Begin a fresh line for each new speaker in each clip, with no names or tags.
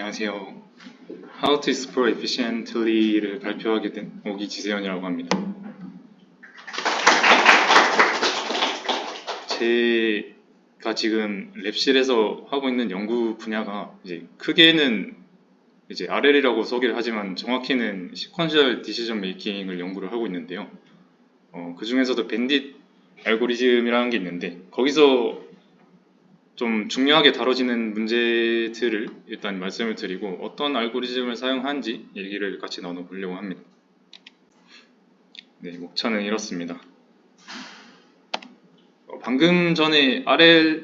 안녕하세요. How to Explore Efficiently를 발표하게 된 오기지세현이라고 합니다. 제가 지금 랩실에서 하고 있는 연구 분야가 크게는 RL이라고 소개를 하지만 정확히는 Sequential Decision Making을 연구를 하고 있는데요. 그 중에서도 밴딧 알고리즘이라는 게 있는데 거기서 좀 중요하게 다뤄지는 문제들을 일단 말씀을 드리고 어떤 알고리즘을 사용하는지 얘기를 같이 나눠보려고 합니다. 네, 목차는 이렇습니다. 방금 전에 RL에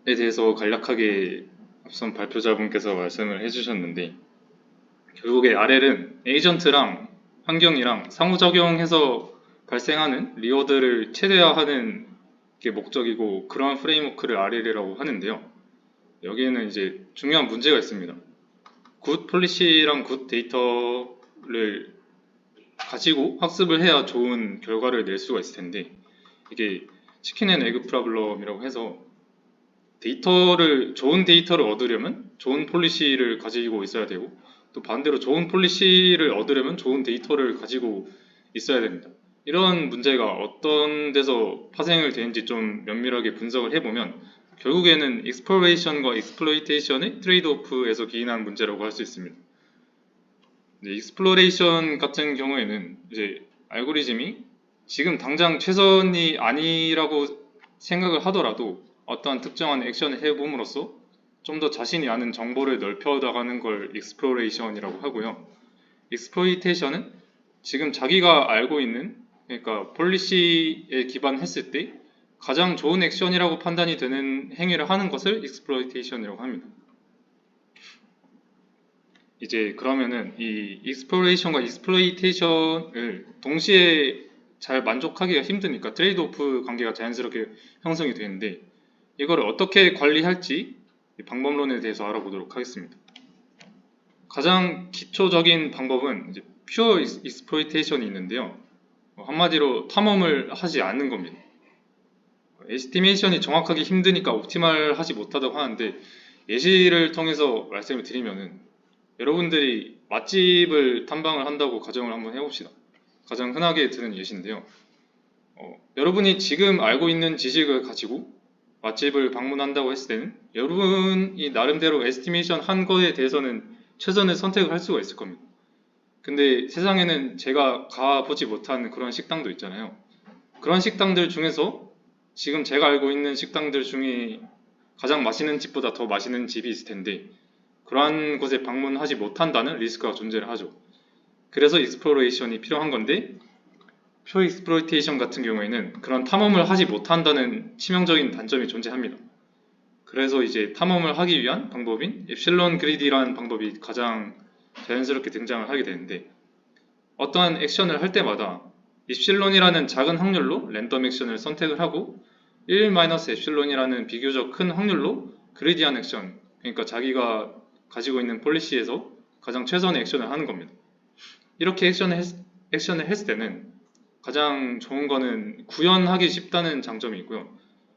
대해서 간략하게 앞선 발표자분께서 말씀을 해주셨는데 결국에 RL은 에이전트랑 환경이랑 상호작용해서 발생하는 리워드를 최대화하는 게 목적이고 그런 프레임워크를 RL이라고 하는데요. 여기에는 이제 중요한 문제가 있습니다. 굿 폴리시랑 굿 데이터를 가지고 학습을 해야 좋은 결과를 낼 수가 있을 텐데 이게 치킨 앤 에그 프로블럼이라고 해서 좋은 데이터를 얻으려면 좋은 폴리시를 가지고 있어야 되고 또 반대로 좋은 폴리시를 얻으려면 좋은 데이터를 가지고 있어야 됩니다. 이런 문제가 어떤 데서 파생을 되는지 좀 면밀하게 분석을 해보면 결국에는 exploration과 exploitation의 트레이드오프에서 기인한 문제라고 할 수 있습니다. exploration 같은 경우에는 이제 알고리즘이 지금 당장 최선이 아니라고 생각을 하더라도 어떠한 특정한 액션을 해봄으로써 좀 더 자신이 아는 정보를 넓혀나가는 걸 exploration이라고 하고요. exploitation은 지금 자기가 알고 있는 그러니까 폴리시에 기반했을 때 가장 좋은 액션이라고 판단이 되는 행위를 하는 것을 exploitation이라고 합니다. 이제 그러면은 이 exploration과 exploitation을 동시에 잘 만족하기가 힘드니까 트레이드오프 관계가 자연스럽게 형성이 되는데 이걸 어떻게 관리할지 방법론에 대해서 알아보도록 하겠습니다. 가장 기초적인 방법은 이제 pure exploitation이 있는데요. 한마디로 탐험을 하지 않는 겁니다. 에스티메이션이 정확하기 힘드니까 옵티말 하지 못하다고 하는데 예시를 통해서 말씀을 드리면은 여러분들이 맛집을 탐방을 한다고 가정을 한번 해봅시다. 가장 흔하게 드는 예시인데요. 여러분이 지금 알고 있는 지식을 가지고 맛집을 방문한다고 했을 때는 여러분이 나름대로 에스티메이션 한 거에 대해서는 최선의 선택을 할 수가 있을 겁니다. 근데 세상에는 제가 가보지 못한 그런 식당도 있잖아요. 그런 식당들 중에서 지금 제가 알고 있는 식당들 중에 가장 맛있는 집보다 더 맛있는 집이 있을 텐데 그러한 곳에 방문하지 못한다는 리스크가 존재를 하죠. 그래서 익스플로레이션이 필요한 건데 표 익스플로이테이션 같은 경우에는 그런 탐험을 하지 못한다는 치명적인 단점이 존재합니다. 그래서 이제 탐험을 하기 위한 방법인 엡실론 그리디라는 방법이 가장 자연스럽게 등장을 하게 되는데 어떠한 액션을 할 때마다 엡실론이라는 작은 확률로 랜덤 액션을 선택을 하고 1-엡실론이라는 비교적 큰 확률로 그레디안 액션 그러니까 자기가 가지고 있는 폴리시에서 가장 최선의 액션을 하는 겁니다. 이렇게 액션을 했을 때는 가장 좋은 거는 구현하기 쉽다는 장점이 있고요.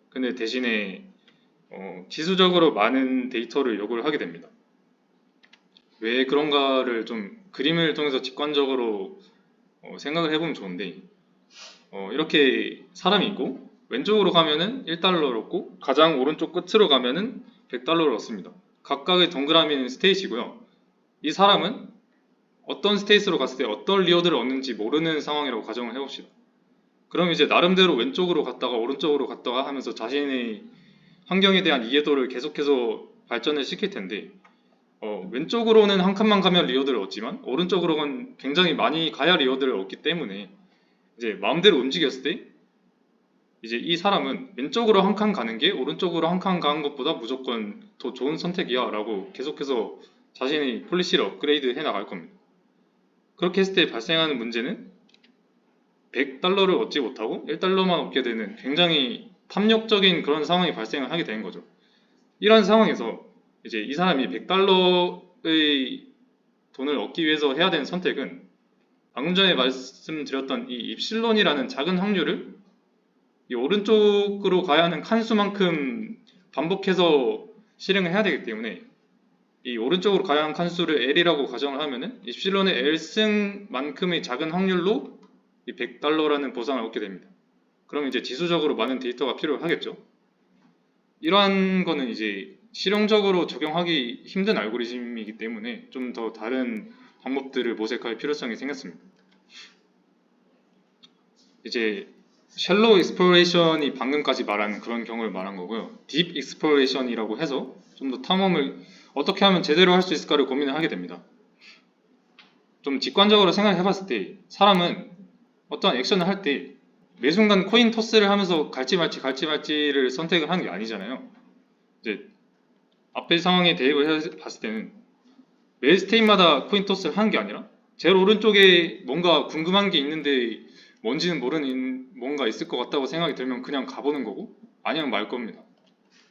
근데 대신에 지수적으로 많은 데이터를 요구를 하게 됩니다. 왜 그런가를 좀 그림을 통해서 직관적으로 생각을 해보면 좋은데 이렇게 사람이 있고 왼쪽으로 가면은 1달러를 얻고 가장 오른쪽 끝으로 가면은 100달러를 얻습니다. 각각의 동그라미는 스테이지고요. 이 사람은 어떤 스테이스로 갔을 때 어떤 리워드를 얻는지 모르는 상황이라고 가정을 해봅시다. 그럼 이제 나름대로 왼쪽으로 갔다가 오른쪽으로 갔다가 하면서 자신의 환경에 대한 이해도를 계속해서 발전을 시킬 텐데 왼쪽으로는 한 칸만 가면 리워드를 얻지만 오른쪽으로는 굉장히 많이 가야 리워드를 얻기 때문에 이제 마음대로 움직였을 때 이제 이 사람은 왼쪽으로 한 칸 가는 게 오른쪽으로 한 칸 가는 것보다 무조건 더 좋은 선택이야 라고 계속해서 자신의 폴리시를 업그레이드 해 나갈 겁니다. 그렇게 했을 때 발생하는 문제는 100달러를 얻지 못하고 1달러만 얻게 되는 굉장히 탐욕적인 그런 상황이 발생을 하게 되는 거죠. 이런 상황에서 이제 이 사람이 100달러의 돈을 얻기 위해서 해야 되는 선택은 방금 전에 말씀드렸던 이 입실론이라는 작은 확률을 이 오른쪽으로 가야 하는 칸수만큼 반복해서 실행을 해야 되기 때문에 이 오른쪽으로 가는 칸수를 L이라고 가정을 하면은 입실론의 L승만큼의 작은 확률로 이 $100라는 보상을 얻게 됩니다. 그럼 이제 지수적으로 많은 데이터가 필요하겠죠. 이러한 거는 이제 실용적으로 적용하기 힘든 알고리즘이기 때문에 좀 더 다른 방법들을 모색할 필요성이 생겼습니다. 이제 샬로우 익스플로레이션이 방금까지 말한 그런 경우를 말한 거고요. 딥 익스플로레이션이라고 해서 좀 더 탐험을 어떻게 하면 제대로 할 수 있을까를 고민을 하게 됩니다. 좀 직관적으로 생각해 봤을 때 사람은 어떠한 액션을 할 때 매 순간 코인 토스를 하면서 갈지 말지를 선택을 하는 게 아니잖아요. 이제 앞의 상황에 대입을 봤을 때는 매 스테이트마다 코인 토스를 하는 게 아니라 제일 오른쪽에 뭔가 궁금한 게 있는데 뭔지는 모르는 뭔가 있을 것 같다고 생각이 들면 그냥 가보는 거고 아니면 말 겁니다.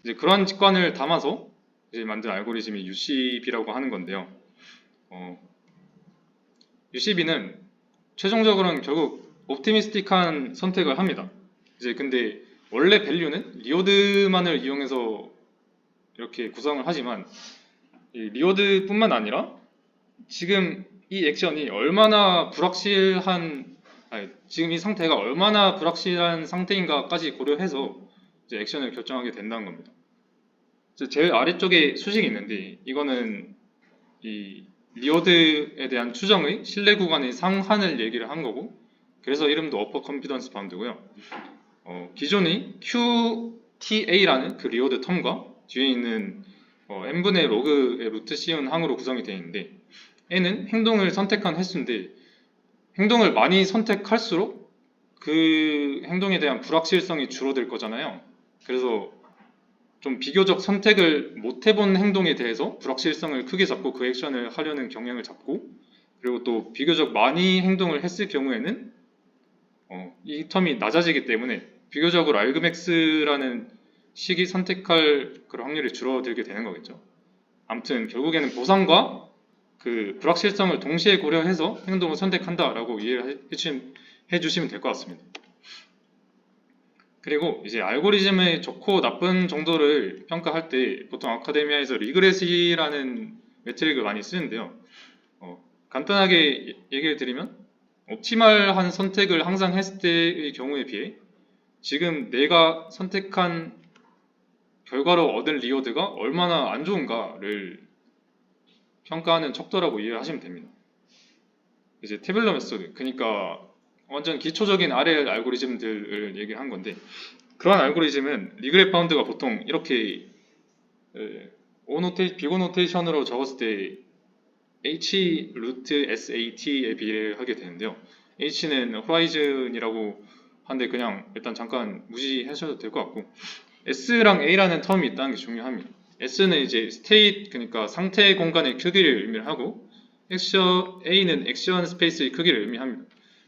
이제 그러한 직관을 담아서 이제 만든 알고리즘이 UCB라고 하는 건데요. UCB는 최종적으로는 결국 옵티미스틱한 선택을 합니다. 이제 근데 원래 밸류는 리워드만을 이용해서 이렇게 구성을 하지만 이 리워드뿐만 아니라 지금 이 액션이 얼마나 불확실한 지금 이 상태가 얼마나 불확실한 상태인가까지 고려해서 이제 액션을 결정하게 된다는 겁니다. 제일 아래쪽에 수식이 있는데 이거는 이 리워드에 대한 추정의 신뢰 구간의 상한을 얘기를 한 거고 그래서 이름도 어퍼 컨피던스 바운드고요. 기존의 QTA라는 그 리워드 텀과 뒤에 있는 n분의 로그의 루트 씌운 항으로 구성이 되어 있는데 n은 행동을 선택한 횟수인데 행동을 많이 선택할수록 그 행동에 대한 불확실성이 줄어들 거잖아요. 그래서 좀 비교적 선택을 못 해본 행동에 대해서 불확실성을 크게 잡고 그 액션을 하려는 경향을 잡고 그리고 또 비교적 많이 행동을 했을 경우에는 이 텀이 낮아지기 때문에 비교적으로 argmax라는 식이 선택할 그런 확률이 줄어들게 되는 거겠죠. 아무튼 결국에는 보상과 그 불확실성을 동시에 고려해서 행동을 선택한다라고 이해를 해주시면 될 것 같습니다. 그리고 이제 알고리즘의 좋고 나쁜 정도를 평가할 때 보통 아카데미아에서 리그레시라는 메트릭을 많이 쓰는데요. 간단하게 얘기를 드리면 옵티멀한 선택을 항상 했을 때의 경우에 비해 지금 내가 선택한 결과로 얻은 리워드가 얼마나 안 좋은가를 평가하는 척도라고 이해하시면 됩니다. 이제 태블러 메소드, 그러니까 완전 기초적인 RL 알고리즘들을 얘기한 건데 그런 알고리즘은 리그레 파운드가 보통 이렇게 비고 노테이션으로 적었을 때 H 루트 SAT에 비례하게 되는데요. H는 호라이즌이라고 하는데 그냥 일단 잠깐 무시하셔도 될 것 같고 S랑 A라는 텀이 있다는 게 중요합니다. S는 이제 state, 그러니까 상태 공간의 크기를 의미를 하고 A는 액션 스페이스의 크기를 의미합니다.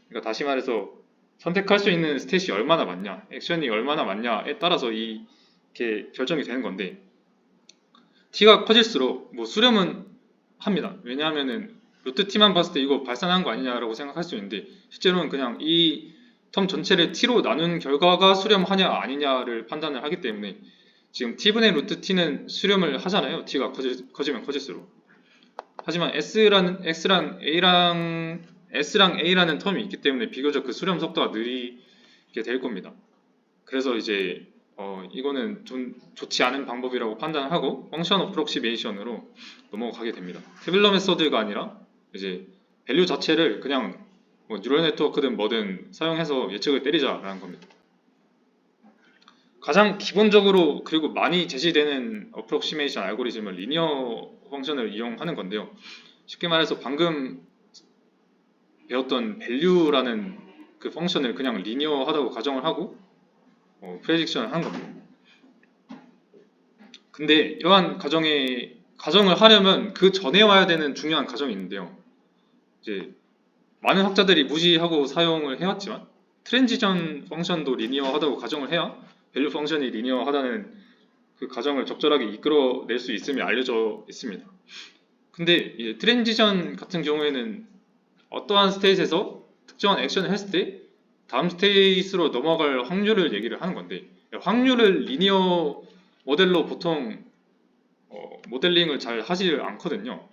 그러니까 다시 말해서 선택할 수 있는 스탯이 얼마나 많냐, 액션이 얼마나 많냐에 따라서 이게 결정이 되는 건데 t가 커질수록 뭐 수렴은 합니다. 왜냐하면은 루트 t만 봤을 때 이거 발산한 거 아니냐라고 생각할 수 있는데 실제로는 그냥 이 텀 전체를 t로 나눈 결과가 수렴하냐 아니냐를 판단을 하기 때문에 지금 t분의 루트 t는 수렴을 하잖아요. t가 커지면 커질수록. 하지만 S랑 A라는 텀이 있기 때문에 비교적 그 수렴 속도가 느리게 될 겁니다. 그래서 이제 이거는 좀 좋지 않은 방법이라고 판단하고 펑션 어프록시메이션으로 넘어가게 됩니다. 태블러 메소드가 아니라 이제 밸류 자체를 그냥 뭐 뉴럴 네트워크든 뭐든 사용해서 예측을 때리자라는 겁니다. 가장 기본적으로 그리고 많이 제시되는 어프록시메이션 알고리즘은 리니어 펑션을 이용하는 건데요. 쉽게 말해서 방금 배웠던 value라는 그 펑션을 그냥 리니어하다고 가정을 하고 프레딕션을 한 겁니다. 근데 이러한 가정을 하려면 그 전에 와야 되는 중요한 가정이 있는데요. 이제 많은 학자들이 무시하고 사용을 해왔지만 트랜지션 펑션도 리니어하다고 가정을 해야 밸류 펑션이 리니어하다는 그 가정을 적절하게 이끌어낼 수 있음이 알려져 있습니다. 근데 이제 트랜지션 같은 경우에는 어떠한 스테이트에서 특정한 액션을 했을 때 다음 스테이트로 넘어갈 확률을 얘기를 하는 건데 확률을 리니어 모델로 보통 모델링을 잘 하지 않거든요.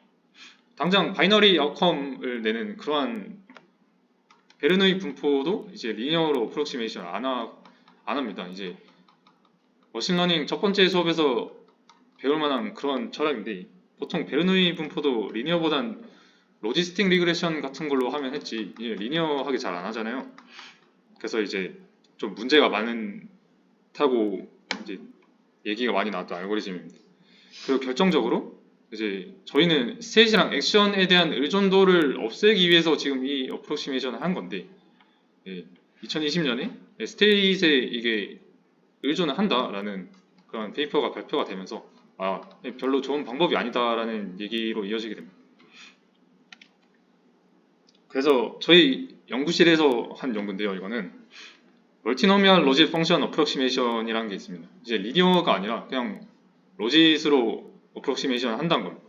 당장 바이너리 아웃컴을 내는 그러한 베르누이 분포도 이제 리니어로 어프로시메이션 안 합니다. 이제 머신러닝 첫 번째 수업에서 배울 만한 그런 철학인데, 보통 베르누이 분포도 리니어보단 로지스틱 리그레션 같은 걸로 하면 했지 이제 리니어하게 잘 안 하잖아요. 그래서 이제 좀 문제가 많다고 이제 얘기가 많이 나왔던 알고리즘입니다. 그리고 결정적으로 이제 저희는 스테이지랑 액션에 대한 의존도를 없애기 위해서 지금 이 어프로시메이션을 한 건데, 2020년에 스테이지에 이게 의존을 한다라는 그런 페이퍼가 발표가 되면서 별로 좋은 방법이 아니다라는 얘기로 이어지게 됩니다. 그래서 저희 연구실에서 한 연구인데요. 이거는 멀티노미얼 로짓 펑션 어프로시메이션이라는 게 있습니다. 이제 리니어가 아니라 그냥 로짓으로 어프로시메이션을 한다는 겁니다.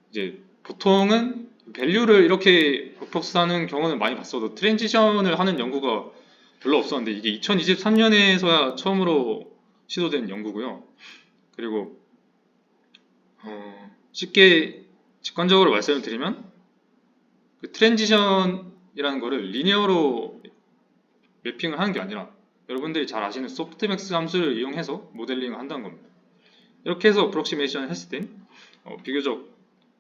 이제 보통은 밸류를 이렇게 어프록스하는 경우는 많이 봤어도 트랜지션을 하는 연구가 별로 없었는데, 이게 2023년에서야 처음으로 시도된 연구고요. 그리고 쉽게 직관적으로 말씀을 드리면 그 트랜지션이라는 거를 리니어로 매핑을 하는 게 아니라 여러분들이 잘 아시는 소프트맥스 함수를 이용해서 모델링을 한다는 겁니다. 이렇게 해서 어프록시메이션을 했을 땐 비교적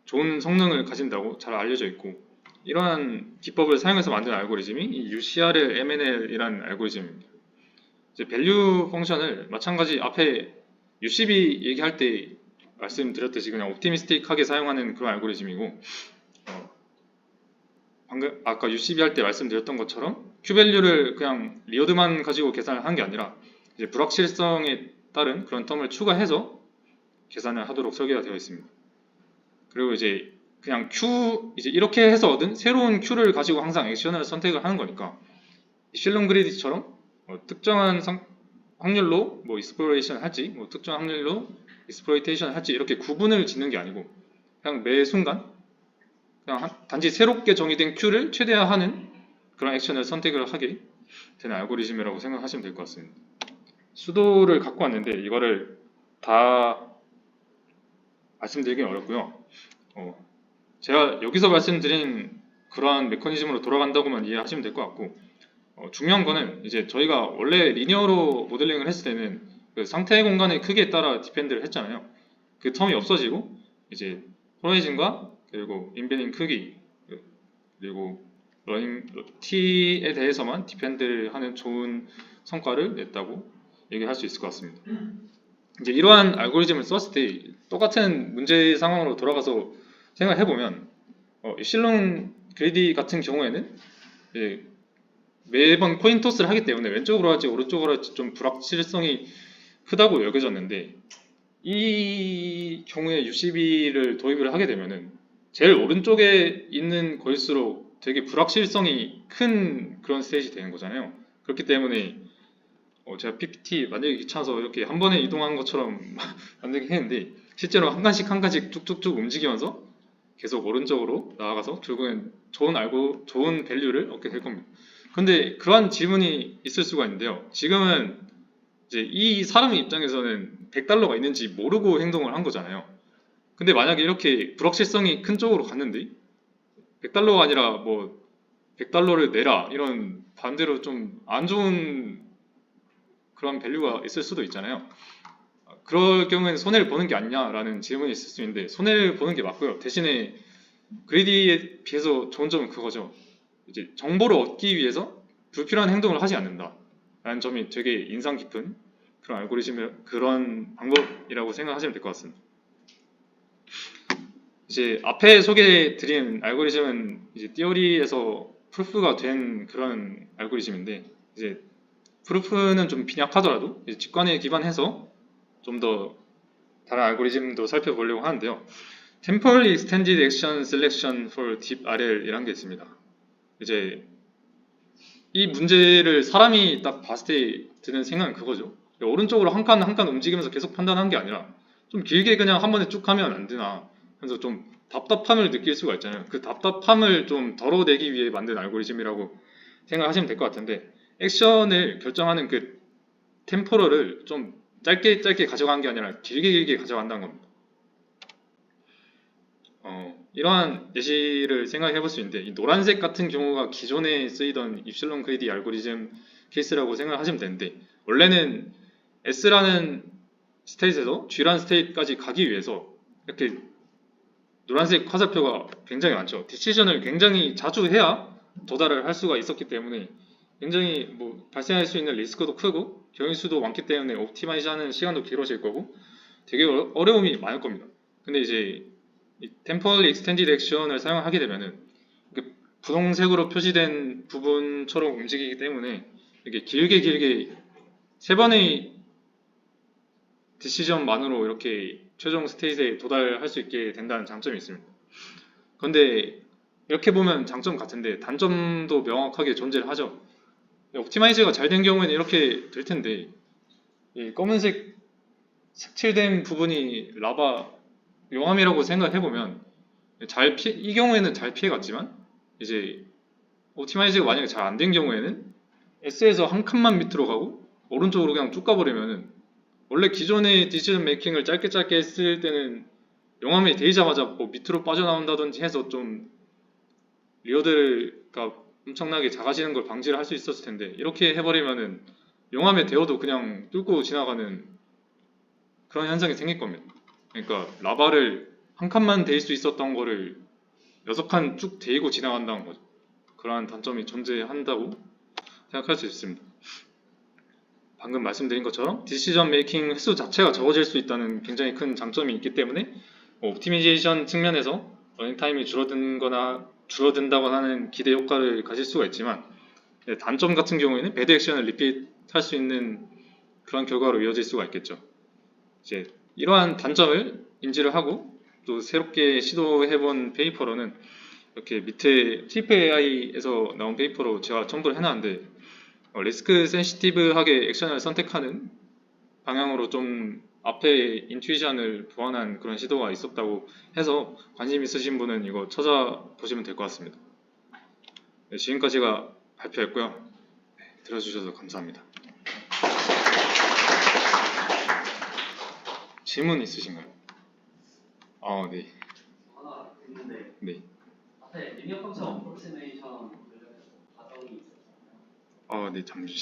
좋은 성능을 가진다고 잘 알려져 있고, 이러한 기법을 사용해서 만든 알고리즘이 이 UCRL MNL이라는 알고리즘입니다. 이제 밸류 펑션을 마찬가지 앞에 UCB 얘기할 때 말씀드렸듯이 그냥 옵티미스틱하게 사용하는 그런 알고리즘이고, 방금 아까 UCB 할 때 말씀드렸던 것처럼 Q밸류를 그냥 리어드만 가지고 계산을 한 게 아니라 이제 불확실성에 따른 그런 텀을 추가해서 계산을 하도록 설계가 되어 있습니다. 그리고 이제 그냥 Q 이제 이렇게 해서 얻은 새로운 Q를 가지고 항상 액션을 선택을 하는 거니까 실론 그리디처럼 특정한 확률로 익스플로레이션 할지 특정한 확률로 익스플로이테이션 할지 이렇게 구분을 짓는 게 아니고 그냥 매 순간 그냥 단지 새롭게 정의된 Q를 최대화하는 그런 액션을 선택을 하게 되는 알고리즘이라고 생각하시면 될 것 같습니다. 수도를 갖고 왔는데 이거를 다 말씀드리긴 어렵고요. 제가 여기서 말씀드린 그러한 메커니즘으로 돌아간다고만 이해하시면 될 것 같고, 중요한 거는 이제 저희가 원래 리니어로 모델링을 했을 때는 그 상태 공간의 크기에 따라 디펜드를 했잖아요. 그 텀이 없어지고 이제 호라이즌과 그리고 인베딩 크기 그리고 러닝 t에 대해서만 디펜드를 하는 좋은 성과를 냈다고 얘기할 수 있을 것 같습니다. 이제 이러한 알고리즘을 썼을 때 똑같은 문제 상황으로 돌아가서 생각해 보면 실론 그리디 같은 경우에는 매번 코인 토스를 하기 때문에 왼쪽으로 할지 오른쪽으로 할지 좀 불확실성이 크다고 여겨졌는데, 이 경우에 UCB를 도입을 하게 되면은 제일 오른쪽에 있는 거일수록 되게 불확실성이 큰 그런 스테이지 되는 거잖아요. 그렇기 때문에 제가 PPT 만들기 귀찮아서 이렇게 한 번에 이동한 것처럼 만들긴 했는데 실제로 한 칸씩 쭉쭉쭉 움직이면서 계속 오른쪽으로 나아가서 결국엔 좋은 밸류를 얻게 될 겁니다. 근데 그러한 질문이 있을 수가 있는데요. 지금은 이제 이 사람의 입장에서는 $100가 있는지 모르고 행동을 한 거잖아요. 근데 만약에 이렇게 불확실성이 큰 쪽으로 갔는데 $100가 아니라 $100를 내라 이런 반대로 좀 안 좋은 그런 밸류가 있을 수도 있잖아요. 그럴 경우에는 손해를 보는 게 아니냐라는 질문이 있을 수 있는데, 손해를 보는 게 맞고요. 대신에 그리디에 비해서 좋은 점은 그거죠. 이제 정보를 얻기 위해서 불필요한 행동을 하지 않는다 라는 점이 되게 인상 깊은 그런 그런 방법이라고 생각하시면 될 것 같습니다. 이제 앞에 소개해드린 알고리즘은 이제 티어리에서 프루프가 된 그런 알고리즘인데, 이제 프루프는 좀 빈약하더라도 직관에 기반해서 좀 더 다른 알고리즘도 살펴보려고 하는데요. Temporally Extended Action Selection for Deep RL 이라는 게 있습니다. 이제 이 문제를 사람이 딱 봤을 때 드는 생각은 그거죠. 오른쪽으로 한 칸 한 칸 움직이면서 계속 판단한 게 아니라 좀 길게 그냥 한 번에 쭉 하면 안 되나 하면서 좀 답답함을 느낄 수가 있잖아요. 그 답답함을 좀 덜어내기 위해 만든 알고리즘이라고 생각하시면 될 것 같은데, 액션을 결정하는 그 템포럴을 좀 짧게 가져간 게 아니라 길게 가져간다는 겁니다. 이러한 예시를 생각해 볼 수 있는데 이 노란색 같은 경우가 기존에 쓰이던 입실론 그리디 알고리즘 케이스라고 생각하시면 되는데 원래는 S라는 스테이트에서 G라는 스테이트까지 가기 위해서 이렇게 노란색 화살표가 굉장히 많죠. 디시전을 굉장히 자주 해야 도달을 할 수가 있었기 때문에 굉장히 뭐 발생할 수 있는 리스크도 크고 경위수도 많기 때문에 옵티마이즈 하는 시간도 길어질 거고 되게 어려움이 많을 겁니다. 근데 이제 이 temporally extended action을 사용하게 되면은 이렇게 분홍색으로 표시된 부분처럼 움직이기 때문에 이렇게 길게 세 번의 디시전만으로 이렇게 최종 스테이트에 도달할 수 있게 된다는 장점이 있습니다. 그런데 이렇게 보면 장점 같은데 단점도 명확하게 존재를 하죠. 옵티마이즈가 잘 된 경우에는 이렇게 될 텐데 이 검은색 색칠된 부분이 라바 용암이라고 생각해보면 이 경우에는 잘 피해갔지만 이제 옵티마이즈가 만약에 잘 안 된 경우에는 S에서 한 칸만 밑으로 가고 오른쪽으로 그냥 쭉 가버리면은 원래 기존의 디시전 메이킹을 짧게 했을 때는 용암이 데이자마자 뭐 밑으로 빠져나온다든지 해서 좀 리어드가 엄청나게 작아지는 걸 방지를 할 수 있었을 텐데 이렇게 해버리면은 용암에 데워도 그냥 뚫고 지나가는 그런 현상이 생길 겁니다. 그러니까 라바를 한 칸만 데일 수 있었던 거를 6칸 쭉 데이고 지나간다는 거죠. 그러한 단점이 존재한다고 생각할 수 있습니다. 방금 말씀드린 것처럼 디시전 메이킹 횟수 자체가 적어질 수 있다는 굉장히 큰 장점이 있기 때문에 옵티미제이션 측면에서 러닝타임이 줄어든다거나 하는 기대 효과를 가질 수가 있지만 단점 같은 경우에는 배드 액션을 리핏할 수 있는 그런 결과로 이어질 수가 있겠죠. 이제 이러한 단점을 인지를 하고 또 새롭게 시도해본 페이퍼로는 이렇게 밑에 트리플 AI에서 나온 페이퍼로 제가 첨부를 해놨는데 리스크 센시티브하게 액션을 선택하는 방향으로 좀 앞에 인투이션을 보완한 그런 시도가 있었다고 해서 관심 있으신 분은 이거 찾아보시면 될 것 같습니다. 네, 지금까지가 발표였고요. 네, 들어주셔서 감사합니다. 질문 있으신가요? 네.
하나 있는데
네.
앞에 리니어 펑션 어프로시메이션 관련해서 과정이 있었잖아요.
네, 잠시만요.